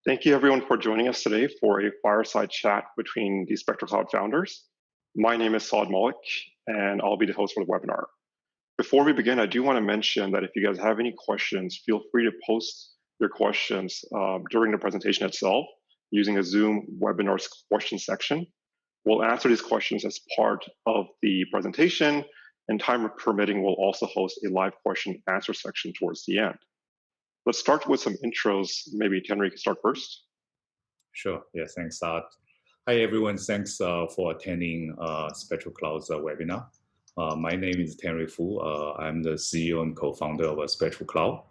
Thank you everyone for joining us today for a fireside chat between the Spectro Cloud founders. My name is Saad Malik, and I'll be the host for the webinar. Before we begin, I do want to mention that if you guys have any questions, feel free to post your questions during the presentation itself using a Zoom webinar's question section. We'll answer these questions as part of the presentation, and time permitting, we'll also host a live question answer section towards the end. Let's start with some intros. Maybe Tenry can start first. Sure. Yeah, thanks, Saad. Hi, everyone. Thanks for attending Spectro Cloud's webinar. My name is Tenry Fu. I'm the CEO and co-founder of Spectro Cloud.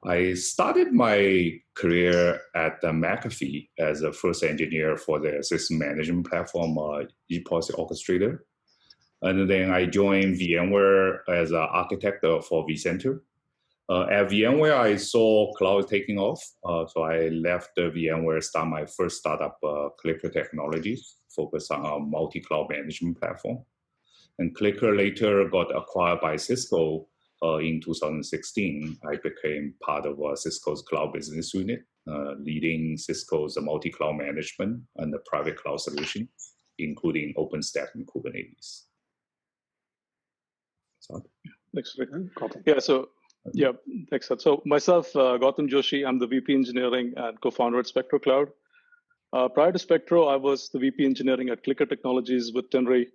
I started my career at McAfee as a first engineer for the system management platform, ePolicy Orchestrator. And then I joined VMware as an architect for vCenter. At VMware, I saw cloud taking off, so I left VMware, start my first startup, Clicker Technologies, focused on a multi-cloud management platform. And Clicker later got acquired by Cisco in 2016. I became part of Cisco's cloud business unit, leading Cisco's multi-cloud management and the private cloud solution, including OpenStack and Kubernetes. Thanks, Rick. Yeah, so yeah, thanks. So myself, Gautam Joshi, I'm the VP Engineering and co-founder at Spectro Cloud. Prior to Spectro, I was the VP Engineering at Clicker Technologies with Tenry.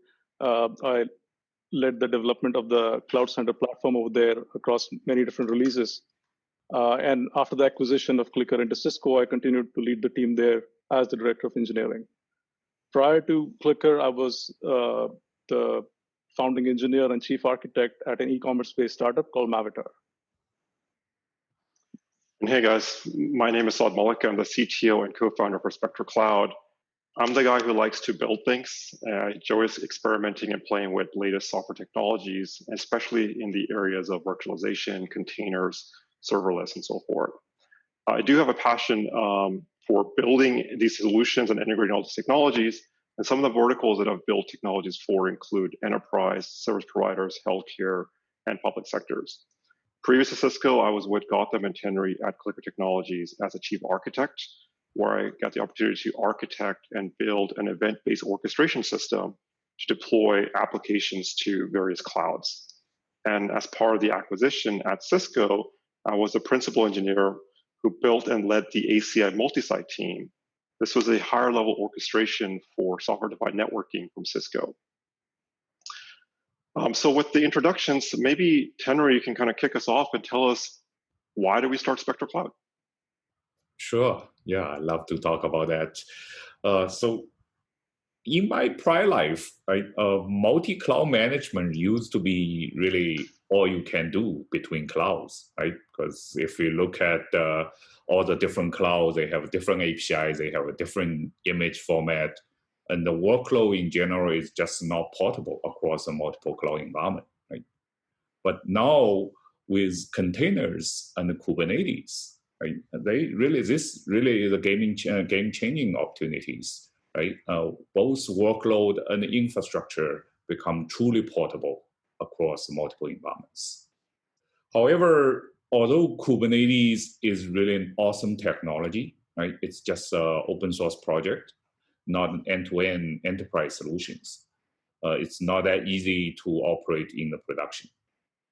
I led the development of the Cloud Center platform over there across many different releases. And after the acquisition of Clicker into Cisco, I continued to lead the team there as the Director of Engineering. Prior to Clicker, I was the founding engineer and chief architect at an e-commerce-based startup called Mavitar. And hey guys, my name is Saad Malik. I'm the CTO and co-founder for Spectro Cloud. I'm the guy who likes to build things. I enjoy experimenting and playing with latest software technologies, especially in the areas of virtualization, containers, serverless, and so forth. I do have a passion for building these solutions and integrating all these technologies. And some of the verticals that I've built technologies for include enterprise, service providers, healthcare, and public sectors. Previous to Cisco, I was with Gautam and Tenry at Clicker Technologies as a chief architect, where I got the opportunity to architect and build an event-based orchestration system to deploy applications to various clouds. And as part of the acquisition at Cisco, I was the principal engineer who built and led the ACI multi-site team. This was a higher level orchestration for software-defined networking from Cisco. So with the introductions, maybe Tenry, you can kind of kick us off and tell us, why did we start Spectro Cloud? Sure. Yeah, I'd love to talk about that. So in my prior life, right, multi-cloud management used to be really all you can do between clouds, right? Because if you look at all the different clouds, they have different APIs, they have a different image format, and the workload in general is just not portable across a multiple cloud environment, right? But now with containers and Kubernetes, right, this really is a game-changing opportunities, right? Both workload and infrastructure become truly portable across multiple environments. However, although Kubernetes is really an awesome technology, right? It's just an open source project, not an end-to-end enterprise solutions. It's not that easy to operate in the production.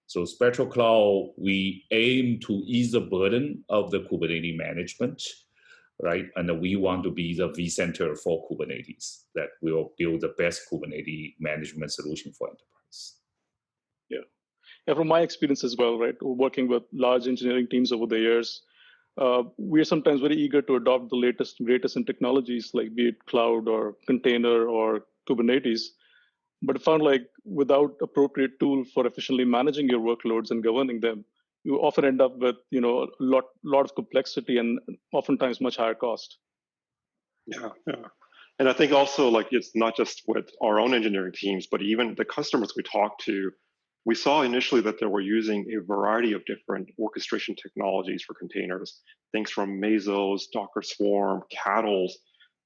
So Spectro Cloud, we aim to ease the burden of the Kubernetes management, right? And we want to be the vCenter for Kubernetes, that will build the best Kubernetes management solution for enterprise. Yeah, from my experience as well, right, working with large engineering teams over the years, we are sometimes very eager to adopt the latest and greatest in technologies, like be it cloud or container or Kubernetes. But I found like without appropriate tool for efficiently managing your workloads and governing them, you often end up with a lot of complexity and oftentimes much higher cost. Yeah. And I think also like it's not just with our own engineering teams, but even the customers we talk to, we saw initially that they were using a variety of different orchestration technologies for containers, things from Mesos, Docker Swarm, Cattles.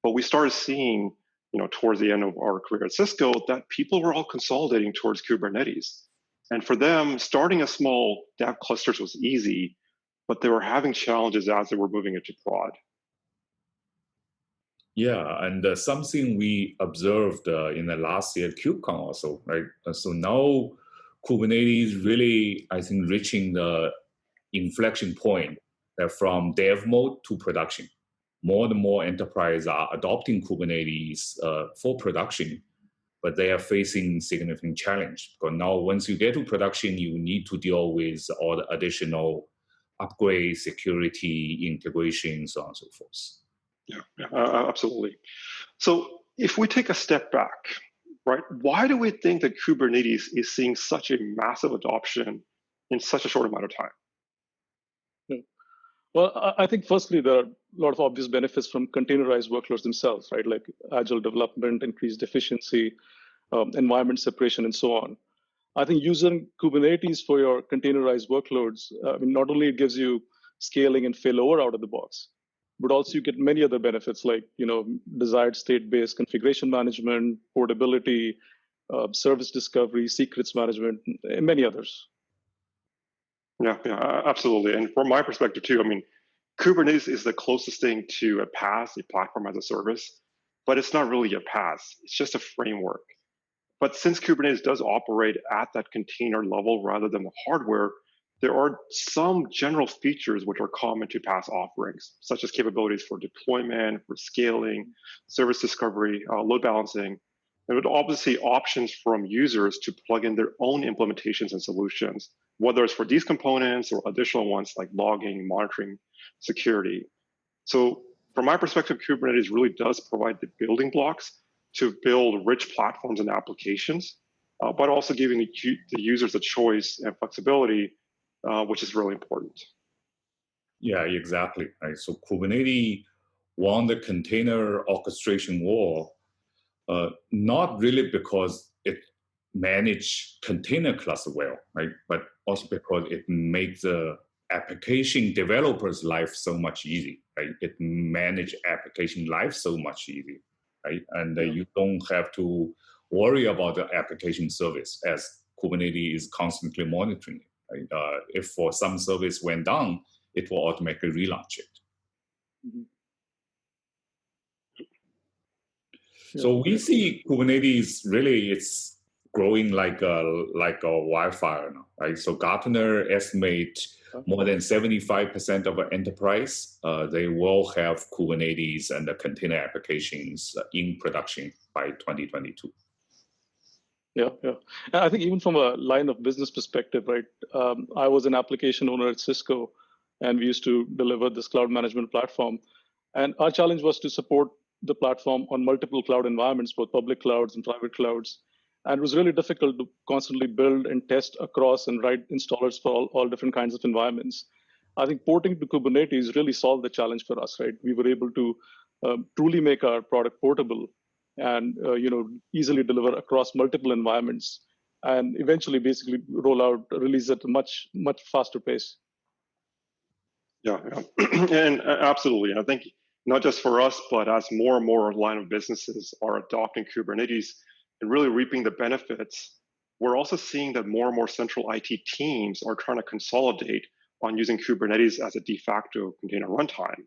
But we started seeing, towards the end of our career at Cisco, that people were all consolidating towards Kubernetes. And for them, starting a small dev clusters was easy, but they were having challenges as they were moving into prod. Yeah, and something we observed in the last year KubeCon also, right? So now Kubernetes really, I think, reaching the inflection point from dev mode to production. More and more enterprises are adopting Kubernetes for production, but they are facing significant challenge. Because now once you get to production, you need to deal with all the additional upgrades, security, integration, so on and so forth. Yeah, absolutely. So if we take a step back, right, why do we think that Kubernetes is seeing such a massive adoption in such a short amount of time? Well, I think firstly, there are a lot of obvious benefits from containerized workloads themselves, right? Like agile development, increased efficiency, environment separation, and so on. I think using Kubernetes for your containerized workloads, not only it gives you scaling and failover out of the box, but also you get many other benefits like desired state-based configuration management, portability, service discovery, secrets management, and many others. Yeah, absolutely. And from my perspective too, Kubernetes is the closest thing to a PaaS, a platform as a service, but it's not really a PaaS. It's just a framework. But since Kubernetes does operate at that container level rather than the hardware, there are some general features which are common to PaaS offerings, such as capabilities for deployment, for scaling, service discovery, load balancing, and obviously options from users to plug in their own implementations and solutions, whether it's for these components or additional ones like logging, monitoring, security. So from my perspective, Kubernetes really does provide the building blocks to build rich platforms and applications, but also giving the users a choice and flexibility, which is really important. Yeah, exactly. Right. So Kubernetes won the container orchestration war, not really because it managed container cluster well, right? But also because it makes the application developers' life so much easy, right? It manage application life so much easy, right? And you don't have to worry about the application service as Kubernetes is constantly monitoring it, right? If for some service went down, it will automatically relaunch it. Mm-hmm. So we see Kubernetes really it's growing like a wildfire now, right? So Gartner estimate more than 75% of an enterprise they will have Kubernetes and the container applications in production by 2022. Yeah. And I think even from a line of business perspective, right? I was an application owner at Cisco, and we used to deliver this cloud management platform. And our challenge was to support the platform on multiple cloud environments, both public clouds and private clouds. And it was really difficult to constantly build and test across and write installers for all different kinds of environments. I think porting to Kubernetes really solved the challenge for us, right? We were able to truly make our product portable and easily deliver across multiple environments, and eventually basically release at a much faster pace. Yeah. And absolutely. I think not just for us, but as more and more line of businesses are adopting Kubernetes and really reaping the benefits, we're also seeing that more and more central IT teams are trying to consolidate on using Kubernetes as a de facto container runtime.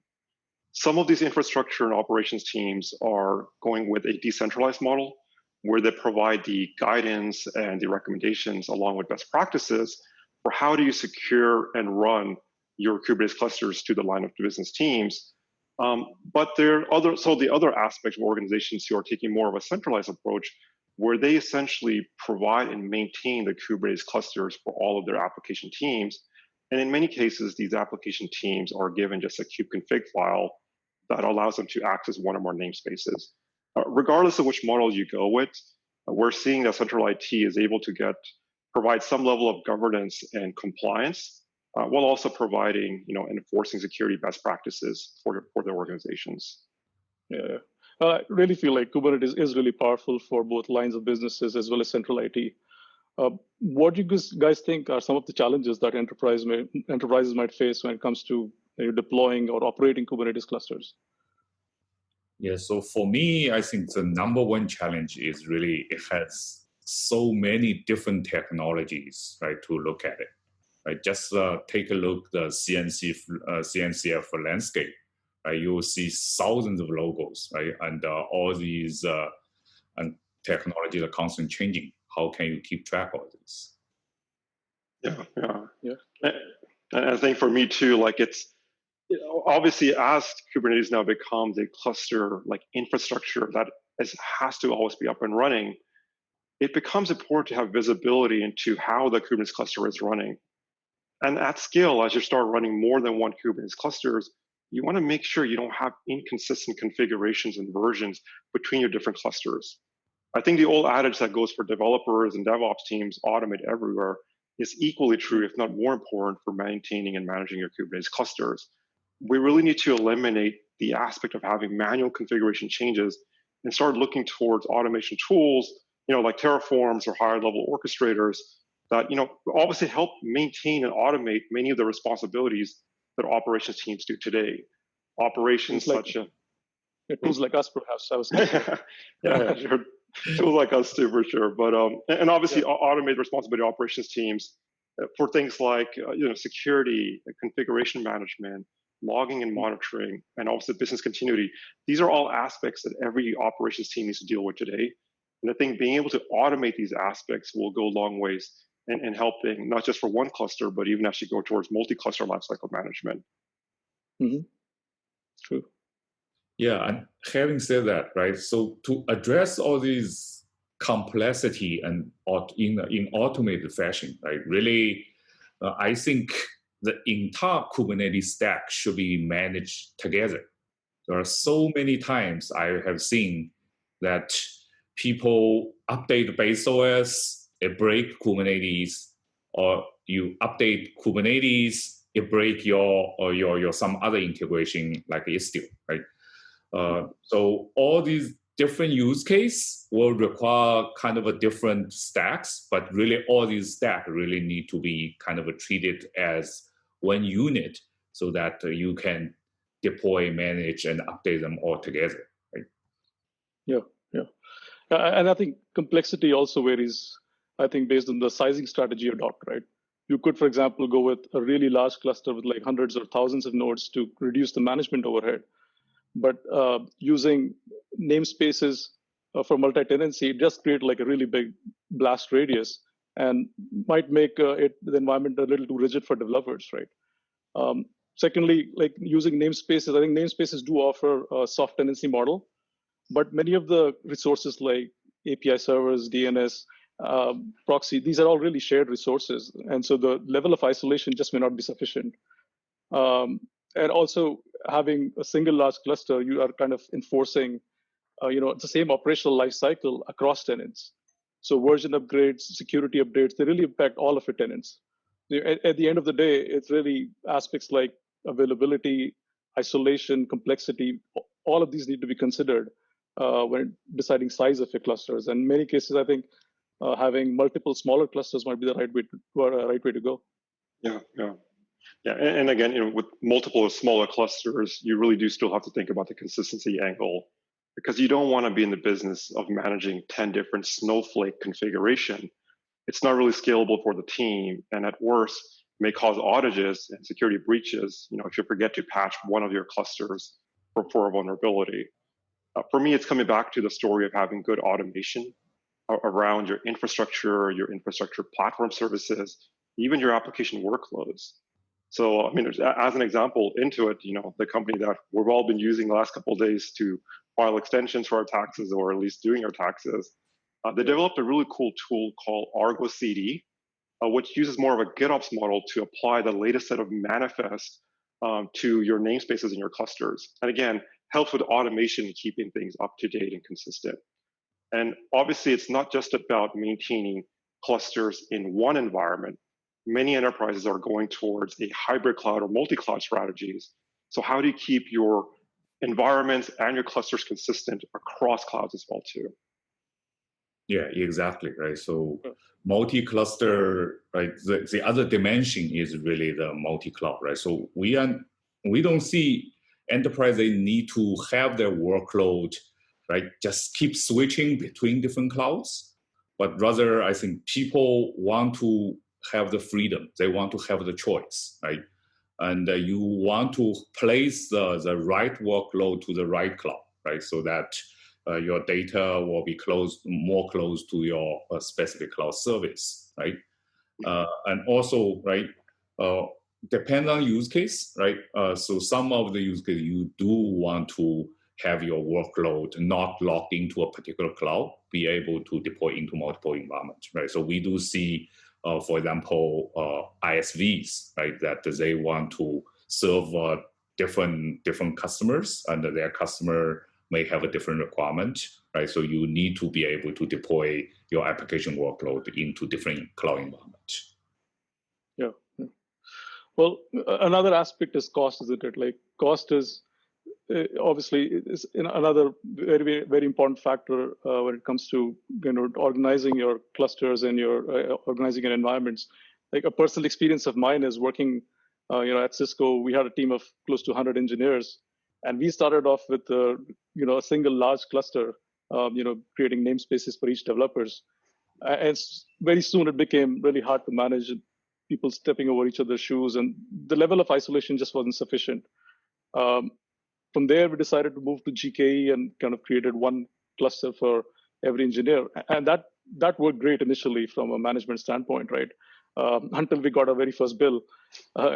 Some of these infrastructure and operations teams are going with a decentralized model where they provide the guidance and the recommendations along with best practices for how do you secure and run your Kubernetes clusters to the line of business teams. But there are the other aspects of organizations who are taking more of a centralized approach where they essentially provide and maintain the Kubernetes clusters for all of their application teams. And in many cases, these application teams are given just a kubeconfig file that allows them to access one or more namespaces. Regardless of which model you go with, we're seeing that central IT is able to provide some level of governance and compliance, while also providing, and enforcing security best practices for their organizations. Yeah. I really feel like Kubernetes is really powerful for both lines of businesses as well as central IT. What do you guys think are some of the challenges that enterprises might face when it comes to deploying or operating Kubernetes clusters? Yeah, so for me, I think the number one challenge is really it has so many different technologies, right, to look at it. Right, just take a look the CNCF landscape. right? You will see thousands of logos, right? And all these and technology are constantly changing. How can you keep track of this? Yeah. And I think for me too, like it's obviously as Kubernetes now becomes a cluster like infrastructure that has to always be up and running, it becomes important to have visibility into how the Kubernetes cluster is running. And at scale, as you start running more than one Kubernetes clusters, you want to make sure you don't have inconsistent configurations and versions between your different clusters. I think the old adage that goes for developers and DevOps teams, automate everywhere, is equally true, if not more important, for maintaining and managing your Kubernetes clusters. We really need to eliminate the aspect of having manual configuration changes and start looking towards automation tools, like Terraforms or higher level orchestrators that, obviously help maintain and automate many of the responsibilities that operations teams do today. Operations such as tools like us, perhaps. I was yeah, sure. Tools like us too, for sure. But and obviously automate responsibility operations teams for things like security, configuration management, logging and monitoring, and also business continuity. These are all aspects that every operations team needs to deal with today. And I think being able to automate these aspects will go a long ways in helping, not just for one cluster, but even as you go towards multi-cluster lifecycle management. Mm-hmm. True. Yeah, and having said that, right, so to address all these complexity and in automated fashion, right, really, I think the entire Kubernetes stack should be managed together. There are so many times I have seen that people update base OS, it break Kubernetes, or you update Kubernetes, it break your some other integration like Istio, right? So all these different use cases will require kind of a different stacks, but really all these stacks really need to be kind of treated as one unit so that you can deploy, manage, and update them all together, right? Yeah. And I think complexity also varies, I think, based on the sizing strategy you adopt, right? You could, for example, go with a really large cluster with like hundreds or thousands of nodes to reduce the management overhead. But using namespaces for multi-tenancy, it just create like a really big blast radius and might make the environment a little too rigid for developers, right? Secondly, like using namespaces, I think namespaces do offer a soft tenancy model, but many of the resources like API servers, DNS, proxy, these are all really shared resources. And so the level of isolation just may not be sufficient. And also having a single large cluster, you are kind of enforcing, the same operational life cycle across tenants. So version upgrades, security updates, they really impact all of your tenants. At the end of the day, it's really aspects like availability, isolation, complexity, all of these need to be considered when deciding size of your clusters. And in many cases, I think having multiple smaller clusters might be the right way to go. Yeah, and again, with multiple smaller clusters, you really do still have to think about the consistency angle, because you don't want to be in the business of managing 10 different snowflake configuration. It's not really scalable for the team, and at worst, may cause outages and security breaches. If you forget to patch one of your clusters for a vulnerability. For me, it's coming back to the story of having good automation around your infrastructure platform services, even your application workloads. So, as an example, Intuit, the company that we've all been using the last couple of days to file extensions for our taxes, or at least doing our taxes, they developed a really cool tool called Argo CD, which uses more of a GitOps model to apply the latest set of manifests to your namespaces in your clusters. And again, helps with automation and keeping things up to date and consistent. And obviously, it's not just about maintaining clusters in one environment. Many enterprises are going towards a hybrid cloud or multi-cloud strategies. So how do you keep your environments and your clusters consistent across clouds as well too? Yeah, exactly, right? So multi-cluster, right? The other dimension is really the multi-cloud, right? So we don't see enterprises need to have their workload, right? Just keep switching between different clouds, but rather I think people want to have the freedom. They want to have the choice, right? and you want to place the right workload to the right cloud, right? So that your data will be more close to your specific cloud service, right? And also, right, depend on use case, right? So some of the use cases you do want to have your workload not locked into a particular cloud, be able to deploy into multiple environments, right? So we do see, for example, ISVs, right, that they want to serve different customers, and their customer may have a different requirement, right? So you need to be able to deploy your application workload into different cloud environments. Yeah. Well, another aspect is cost, isn't it? Like cost is obviously is another very, very important factor when it comes to organizing your clusters and your organizing your environments. Like a personal experience of mine is working, at Cisco. We had a team of close to 100 engineers, and we started off with a single large cluster, creating namespaces for each developers. And very soon it became really hard to manage. People stepping over each other's shoes, and the level of isolation just wasn't sufficient. From there, we decided to move to GKE and kind of created one cluster for every engineer. And that worked great initially from a management standpoint, right? Until we got our very first bill,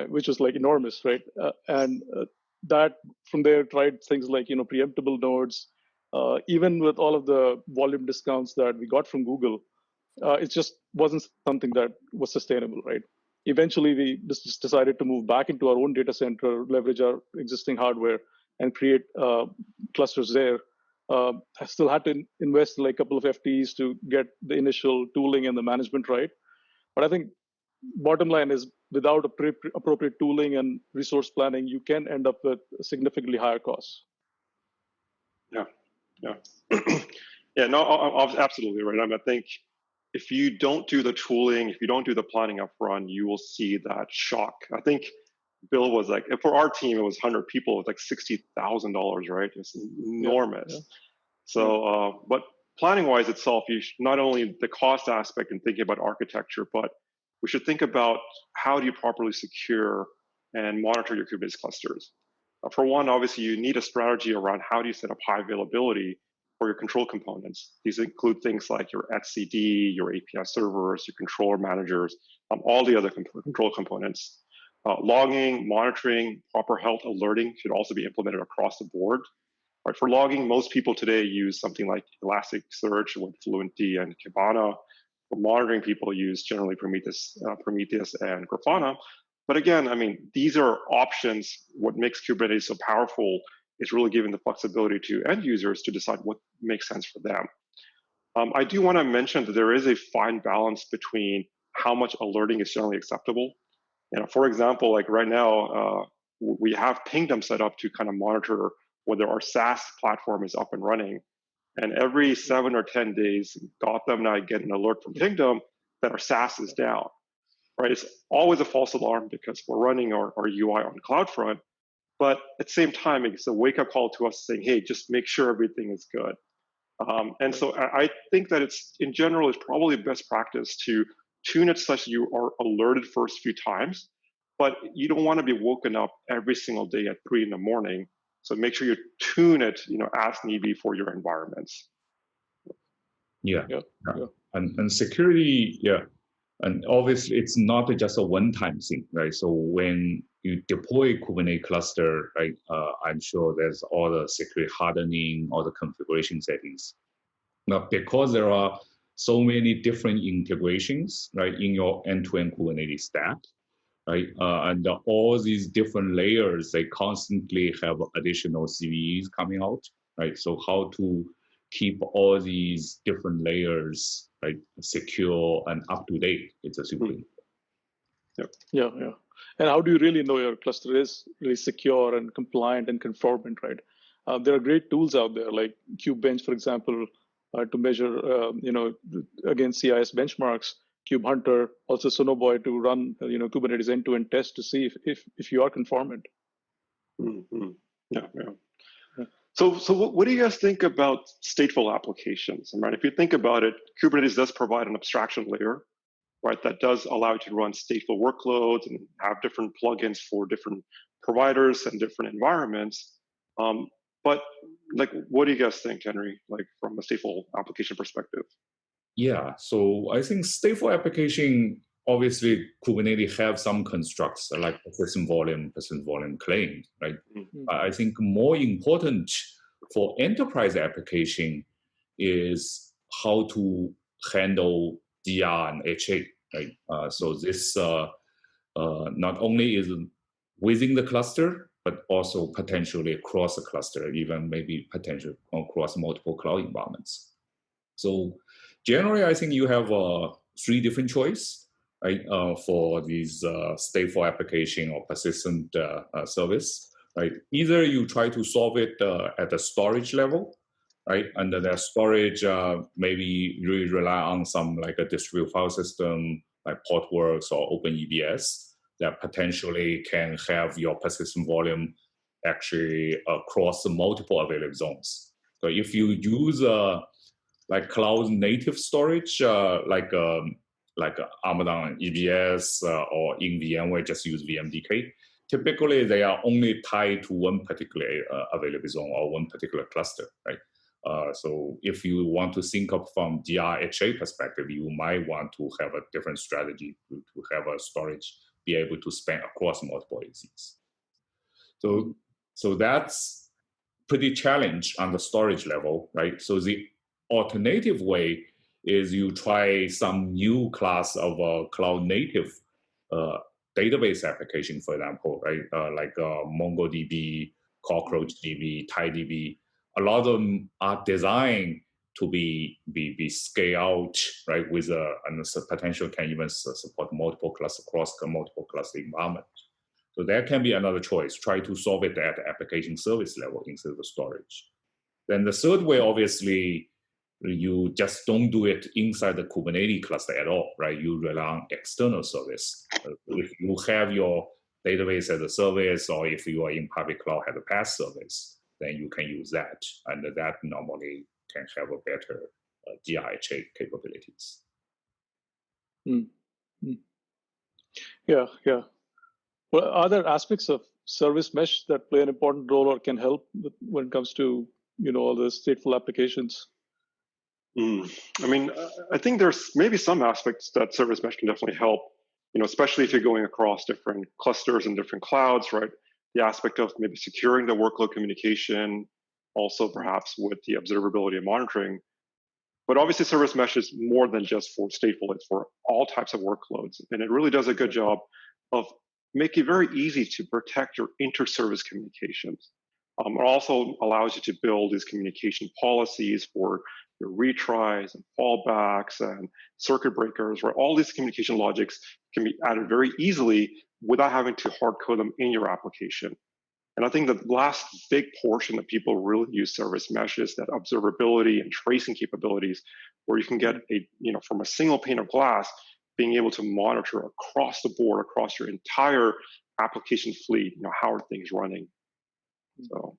which was like enormous, right? That from there tried things like, preemptible nodes. Even with all of the volume discounts that we got from Google, it just wasn't something that was sustainable, right? Eventually, we just decided to move back into our own data center, leverage our existing hardware, and create clusters there. I still had to invest like a couple of FTEs to get the initial tooling and the management right. But I think bottom line is without appropriate tooling and resource planning, you can end up with significantly higher costs. Yeah. Yeah, no, absolutely right. I think if you don't do the tooling, if you don't do the planning up front, you will see that shock. I think bill was like, for our team, it was 100 people with like $60,000, right? It's enormous. Yeah. So, but planning wise itself, you should, not only the cost aspect and thinking about architecture, but we should think about how do you properly secure and monitor your Kubernetes clusters. For one, obviously, you need a strategy around how do you set up high availability for your control components. These include things like your etcd, your API servers, your controller managers, all the other control components. Logging, monitoring, proper health alerting should also be implemented across the board. Right, for logging, most people today use something like Elasticsearch with Fluentd and Kibana. For monitoring, people use generally Prometheus and Grafana. But again, I mean, these are options. What makes Kubernetes so powerful is really giving the flexibility to end users to decide what makes sense for them. I do want to mention that there is a fine balance between how much alerting is generally acceptable. For example, like right now, we have Pingdom set up to kind of monitor whether our SaaS platform is up and running. And every 7 or 10 days, Gautam and I get an alert from Pingdom that our SaaS is down. Right? It's always a false alarm because we're running our UI on CloudFront. But at the same time, it's a wake-up call to us saying, hey, just make sure everything is good. And so I think that in general, it's probably best practice to tune it such that you are alerted first few times, but you don't want to be woken up every single day at 3 in the morning. So make sure you tune it, as need be for your environments. Yeah. And security, and obviously it's not just a one-time thing, right? So when you deploy Kubernetes cluster, right, I'm sure there's all the security hardening, all the configuration settings. Now, because there are so many different integrations, right, in your end-to-end Kubernetes stack, right, and all these different layers, they constantly have additional CVEs coming out, right? So how to keep all these different layers, right, secure and up to date, it's a super important. Yeah. And how do you really know your cluster is really secure and compliant and conformant, right? There are great tools out there like KubeBench, for example, to measure, against CIS benchmarks. KubeHunter, also Sonoboy to run, Kubernetes end-to-end test to see if you are conformant. Mm-hmm. Yeah. So what do you guys think about stateful applications? Right? If you think about it, Kubernetes does provide an abstraction layer, right, that does allow you to run stateful workloads and have different plugins for different providers and different environments. But like, what do you guys think, Henry, like from a stateful application perspective? Yeah, so I think stateful application, obviously Kubernetes have some constructs like persistent volume claim, right? Mm-hmm. I think more important for enterprise application is how to handle DR and HA, right? So this not only is within the cluster, but also potentially across the cluster, even maybe potentially across multiple cloud environments. So generally, I think you have 3 different choices, right, for these stateful application or persistent service, right? Either you try to solve it at the storage level, right? Under that storage, maybe you really rely on some like a distributed file system like Portworx or OpenEBS that potentially can have your persistent volume actually across the multiple available zones. So if you use like cloud native storage, like Amazon EBS or in VMware, just use VMDK. Typically, they are only tied to one particular available zone or one particular cluster, right? So if you want to think of from DRHA perspective, you might want to have a different strategy to have a storage be able to span across multiple AZs. So that's pretty challenged on the storage level, right? So the alternative way is you try some new class of cloud native database application, for example, right? Like MongoDB, CockroachDB, TiDB. A lot of them are designed to be scaled out, right? With and the potential can even support multiple cluster across multiple cluster environment. So that can be another choice. Try to solve it at the application service level instead of the storage. Then the third way, obviously, you just don't do it inside the Kubernetes cluster at all, right? You rely on external service. If you have your database as a service, or if you are in public cloud as a PaaS service, then you can use that. And that normally can have a better DRHA capabilities. Yeah. Well, are there aspects of service mesh that play an important role or can help when it comes to all the stateful applications? I mean, I think there's maybe some aspects that service mesh can definitely help. Especially if you're going across different clusters and different clouds, right? The aspect of maybe securing the workload communication, also perhaps with the observability and monitoring. But obviously, service mesh is more than just for stateful; it's for all types of workloads, and it really does a good job of making it very easy to protect your inter-service communications. It also allows you to build these communication policies for your retries and fallbacks and circuit breakers, where all these communication logics can be added very easily without having to hard code them in your application. And I think the last big portion that people really use service mesh is that observability and tracing capabilities, where you can get from a single pane of glass, being able to monitor across the board, across your entire application fleet, how are things running? So.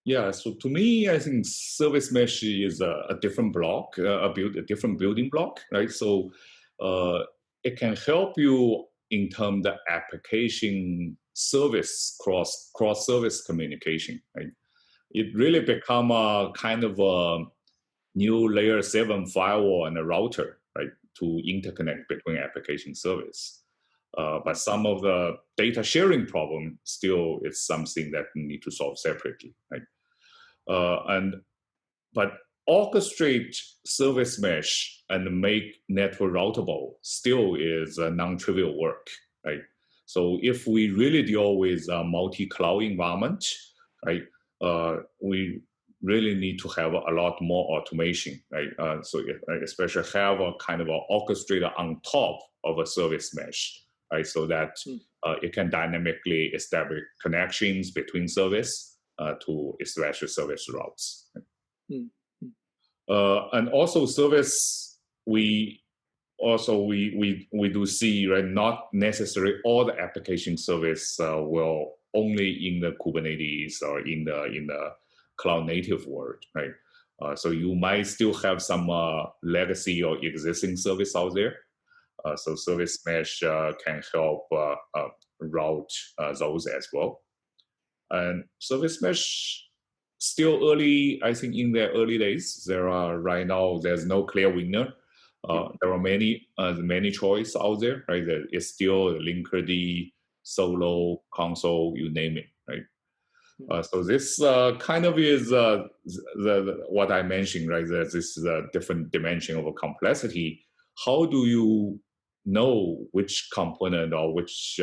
Yeah, so to me, I think service mesh is a different block, a different building block, right? So it can help you in terms of application service, cross-service communication, right? It really become a kind of a new layer 7 firewall and a router, right, to interconnect between application service. But some of the data sharing problem still is something that we need to solve separately, right? But orchestrate service mesh and make network routable still is a non-trivial work, right? So if we really deal with a multi-cloud environment, right, we really need to have a lot more automation, right? So especially have a kind of an orchestrator on top of a service mesh, right? So that it can dynamically establish connections between service to establish service routes. And also service, we do see, right, not necessarily all the application service will only in the Kubernetes or in the cloud native world, right? So you might still have some legacy or existing service out there. So service mesh can help route those as well. And service mesh still early, I think in their early days. Right now, there's no clear winner. There are many choices out there, right? It's still Linkerd, Solo, Console, you name it, right? So this kind of is what I mentioned, right? This is a different dimension of a complexity. How do you know which component or which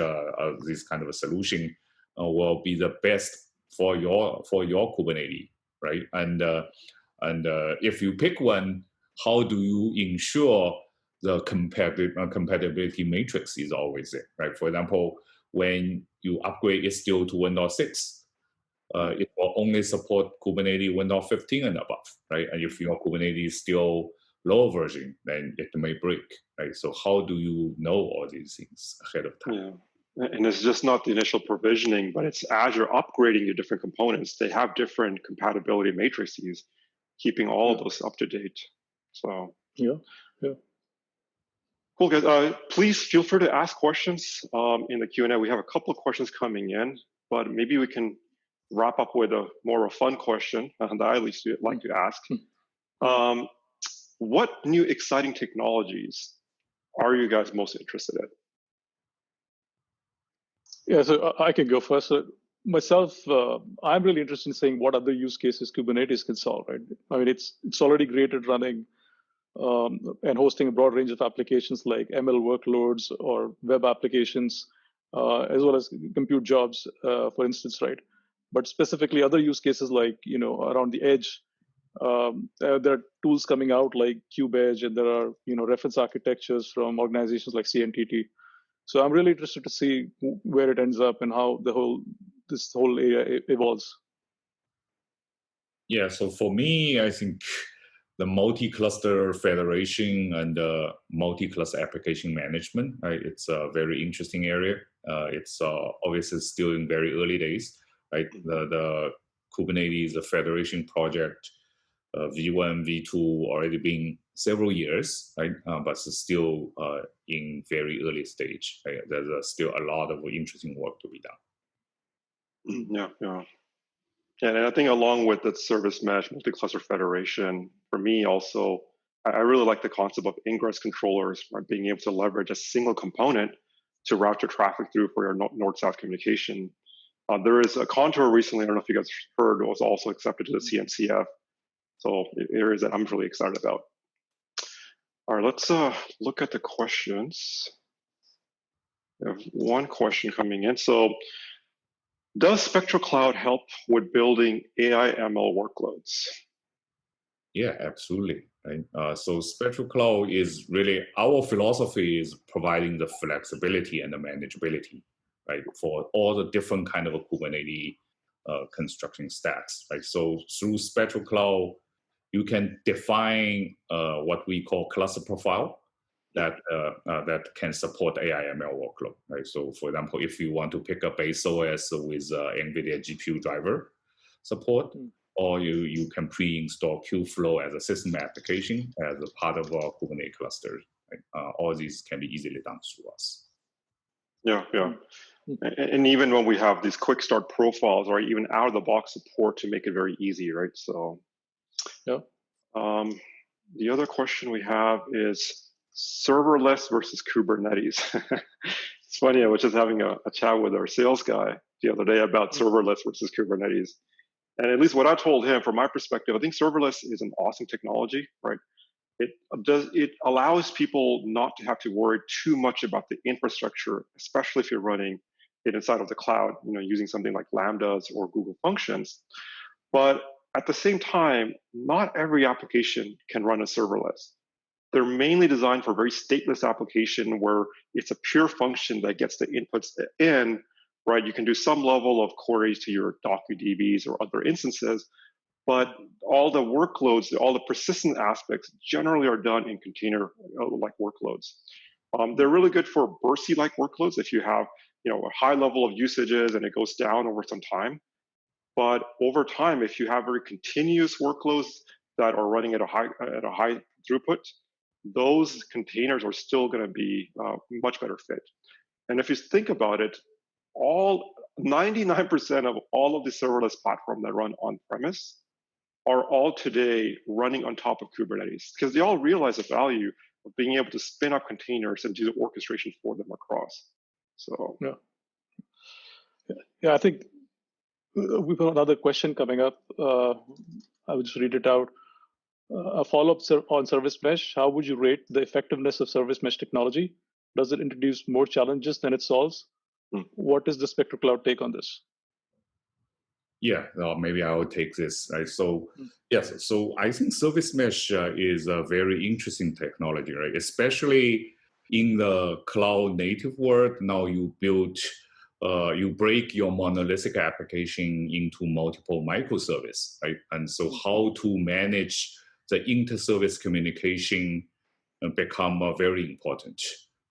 this kind of a solution will be the best for your Kubernetes, right? And if you pick one, how do you ensure the compatibility matrix is always there, right? For example, when you upgrade it still to Windows 6, it will only support Kubernetes Windows 15 and above, right? And if your Kubernetes is still lower version, then it may break, right? So how do you know all these things ahead of time? Yeah. And it's just not the initial provisioning, but it's as you're upgrading your different components, they have different compatibility matrices, keeping all of those up to date. So yeah. Cool, guys. Please feel free to ask questions in the Q&A. We have a couple of questions coming in, but maybe we can wrap up with a more of a fun question that I at least like to ask. What new exciting technologies are you guys most interested in? Yeah, so I can go first. Myself, I'm really interested in saying what other use cases Kubernetes can solve, right? I mean, it's already great at running and hosting a broad range of applications like ML workloads or web applications, as well as compute jobs, for instance, right? But specifically other use cases like, around the edge, there are tools coming out like KubeEdge, and there are, reference architectures from organizations like CNTT. So I'm really interested to see where it ends up and how this whole area evolves. Yeah, so for me, I think the multi-cluster federation and multi-cluster application management, right? It's a very interesting area. It's obviously still in very early days, right? The Kubernetes, the federation project, V1, V2 already been several years, right? But it's still in very early stage. Right? There's still a lot of interesting work to be done. Yeah. And I think along with the service mesh, multi-cluster federation, for me also, I really like the concept of ingress controllers, right? Being able to leverage a single component to route your traffic through for your north-south communication. There is a contour recently, I don't know if you guys heard, it was also accepted to the CNCF. So areas that I'm really excited about. All right, let's look at the questions. We have one question coming in. So, does Spectro Cloud help with building AI ML workloads? Yeah, absolutely. Right? So Spectro Cloud is really, our philosophy is providing the flexibility and the manageability, right, for all the different kind of Kubernetes construction stacks, right? So through Spectro Cloud, you can define what we call cluster profile that can support AI ML workload, right? So for example, if you want to pick up base OS with NVIDIA GPU driver support, or you can pre-install Kubeflow as a system application as a part of our Kubernetes cluster. Right? All these can be easily done through us. Yeah. And even when we have these quick start profiles, or even out of the box support to make it very easy, right? So, yeah. The other question we have is serverless versus Kubernetes. It's funny, I was just having a chat with our sales guy the other day about serverless versus Kubernetes. And at least what I told him, from my perspective, I think serverless is an awesome technology, right? It allows people not to have to worry too much about the infrastructure, especially if you're running it inside of the cloud, using something like Lambdas or Google Functions. But at the same time, not every application can run as serverless. They're mainly designed for very stateless application where it's a pure function that gets the inputs in, right? You can do some level of queries to your Docker DBs or other instances, but all the workloads, all the persistent aspects generally are done in container-like workloads. They're really good for bursty-like workloads if you have a high level of usages and it goes down over some time. But over time, if you have very continuous workloads that are running at a high throughput, those containers are still going to be much better fit. And if you think about it, 99% of all of the serverless platforms that run on-premise are all today running on top of Kubernetes, because they all realize the value of being able to spin up containers and do the orchestration for them across. So yeah, I think we've got another question coming up. I will just read it out. A follow-up on service mesh. How would you rate the effectiveness of service mesh technology? Does it introduce more challenges than it solves? What is the Spectro Cloud take on this? Yeah, maybe I will take this. Right. So yes, so I think service mesh is a very interesting technology, right? Especially in the cloud native world. Now you break your monolithic application into multiple microservices, right? And so how to manage the inter-service communication become very important,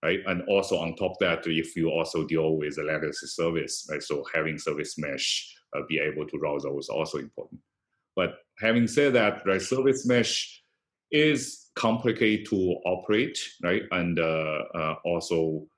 right? And also on top of that, if you also deal with a legacy service, right? So having service mesh be able to route those also important. But having said that, right, service mesh is complicated to operate, right? And also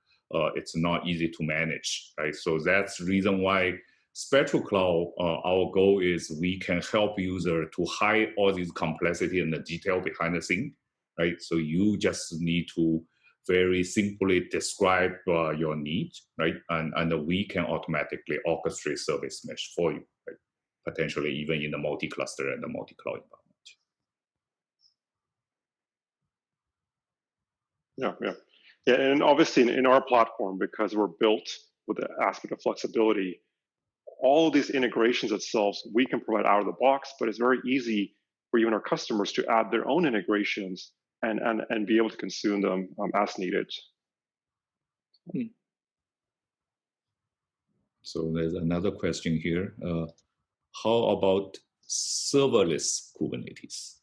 it's not easy to manage, right? So that's the reason why Spectro Cloud, our goal is we can help user to hide all this complexity and the detail behind the scene, right? So you just need to very simply describe your need, right? And we can automatically orchestrate service mesh for you, right? Potentially even in the multi-cluster and the multi-cloud environment. Yeah, and obviously in our platform, because we're built with the aspect of flexibility, all of these integrations itself, we can provide out of the box, but it's very easy for even our customers to add their own integrations and be able to consume them as needed. So there's another question here. How about serverless Kubernetes?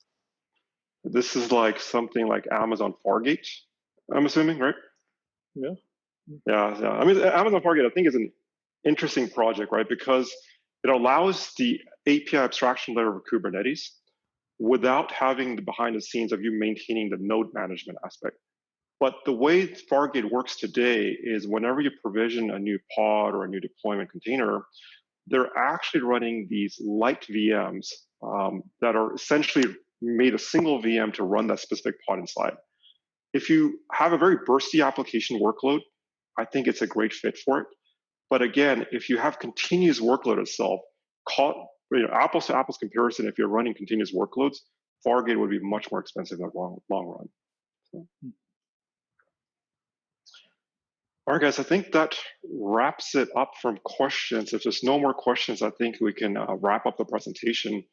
This is like something like Amazon Fargate, I'm assuming, right? Yeah. I mean, Amazon Fargate, I think, is an interesting project, right? Because it allows the API abstraction layer of Kubernetes without having the behind the scenes of you maintaining the node management aspect. But the way Fargate works today is whenever you provision a new pod or a new deployment container, they're actually running these light VMs that are essentially made a single VM to run that specific pod inside. If you have a very bursty application workload, I think it's a great fit for it. But again, if you have continuous workload itself, apples to apples comparison, if you're running continuous workloads, Fargate would be much more expensive in the long run. So. All right, guys, I think that wraps it up from questions. If there's no more questions, I think we can wrap up the presentation.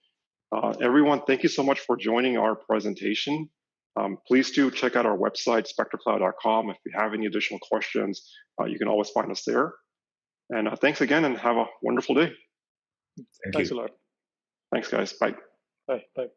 Everyone, thank you so much for joining our presentation. Please do check out our website, spectrocloud.com. If you have any additional questions, you can always find us there. And thanks again, and have a wonderful day. Thanks a lot. Thanks, guys. Bye. Bye. Bye.